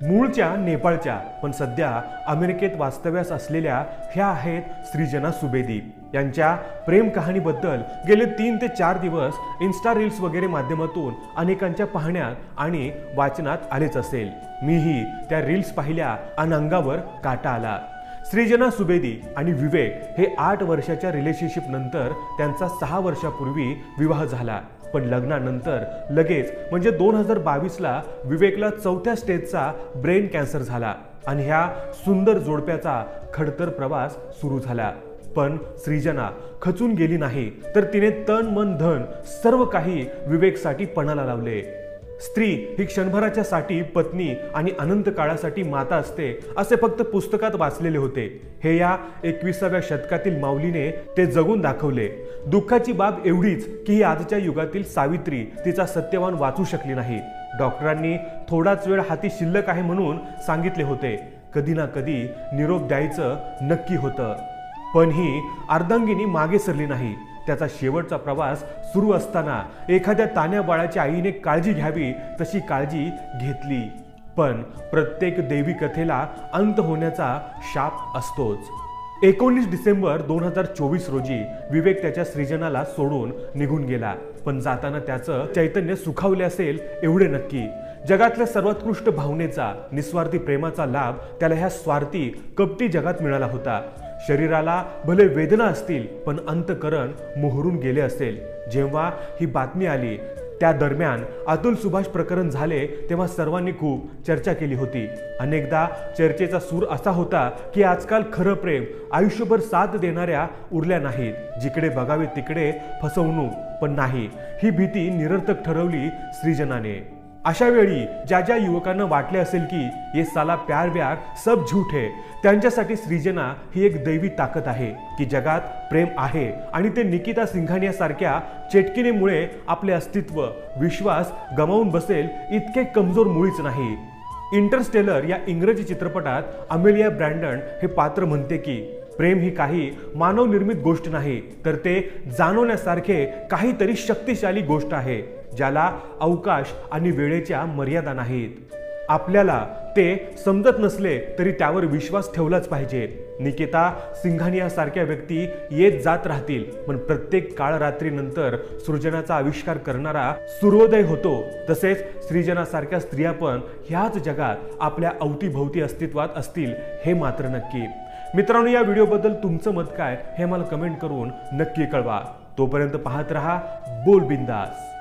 मूळच्या नेपाळच्या पण सध्या अमेरिकेत वास्तव्यास असलेल्या ह्या आहेत सृजना सुवेदी। यांच्या प्रेम कहाणीबद्दल गेले 3 ते 4 दिवस इन्स्टा रील्स वगैरे माध्यमातून अनेकांच्या पाहण्यात आणि वाचनात आलेच असेल। मीही त्या रील्स पाहिल्या आणि अंगावर काटा आला। सृजना सुवेदी आणि विवेक हे 8 वर्षाच्या रिलेशनशिप नंतर त्यांचा 6 वर्षापूर्वी विवाह झाला। पण लग्नानंतर लगेच म्हणजे 2022 ला विवेकला 4थ्या स्टेजचा ब्रेन कॅन्सर झाला आणि ह्या सुंदर जोडप्याचा खडतर प्रवास सुरू झाला। पण सृजना खचून गेली नाही, तर तिने तन मन धन सर्व काही विवेकसाठी पणाला लावले। स्त्री ही क्षणभराच्या साठी पत्नी आणि अनंत काळासाठी माता असते असे फक्त पुस्तकात वाचलेले होते। हे या 21व्या शतकातील माऊलीने ते जगून दाखवले। दुःखाची बाब एवढीच की आजच्या युगातील सावित्री तिचा सत्यवान वाचू शकली नाही। डॉक्टरांनी थोडाच वेळ हाती शिल्लक आहे म्हणून सांगितले होते। कधी ना कधी निरोप द्यायचं नक्की होतं, पण ही अर्धांगिनी मागे सरली नाही। त्याचा शेवटचा प्रवास सुरू असताना एखाद्या तान्या बाळाच्या आईने काळजी घ्यावी तशी काळजी घेतली। पण प्रत्येक देवी कथेला अंत होण्याचा शाप असतोच। 19 डिसेंबर 2024 रोजी विवेक त्याच्या सृजनाला सोडून निघून गेला। पण जाताना त्याचं चैतन्य सुखावले असेल एवढे नक्की। जगातल्या सर्वोत्कृष्ट भावनेचा, निस्वार्थी प्रेमाचा लाभ त्याला ह्या स्वार्थी कपटी जगात मिळाला होता। शरीराला भले वेदना असतील, पण अंतकरण मोहरून गेले असेल। जेव्हा ही बातमी आली त्या दरम्यान अतुल सुभाष प्रकरण झाले तेव्हा सर्वांनी खूप चर्चा केली होती। अनेकदा चर्चेचा सूर असा होता की आजकाल खरं प्रेम आयुष्यभर साथ देणाऱ्या उरल्या नाहीत। जिकडे बघावे तिकडे फसवणूक। पण नाही, ही भीती निरर्थक ठरवली सृजनाने। अशा वेळी ज्या ज्या युवकांना वाटले असेल की ये साला प्यार व्यार सब झूठ है, त्यांच्यासाठी सृजना ही एक दैवी ताकद आहे की जगात प्रेम आहे आणि ते निकिता सिंघानियासारख्या चेटकिनीमुळे आपले अस्तित्व, विश्वास गमावून बसेल इतके कमजोर मुळीच नाही। इंटरस्टेलर या इंग्रजी चित्रपटात अमेलिया ब्रँडन हे पात्र म्हणते की प्रेम ही काही मानवनिर्मित गोष्ट नाही, तर ते जाणवण्यासारखे काहीतरी शक्तिशाली गोष्ट आहे ज्याला अवकाश आणि वेळेच्या मर्यादा नाहीत। आपल्याला ते समजत नसले तरी त्यावर विश्वास ठेवलाच पाहिजे। निकिता सिंघानियासारख्या व्यक्ती येत जात राहतील, पण प्रत्येक काळ रात्रीनंतर सृजनाचा आविष्कार करणारा सूर्योदय होतो। तसेच सृजनासारख्या स्त्रिया पण ह्याच जगात आपल्या अवतीभोवती अस्तित्वात असतील हे मात्र नक्की। मित्रांनो, या व्हिडिओबद्दल तुमचं मत काय हे मला कमेंट करून नक्की कळवा। तोपर्यंत पाहत रहा बोल बिंदास।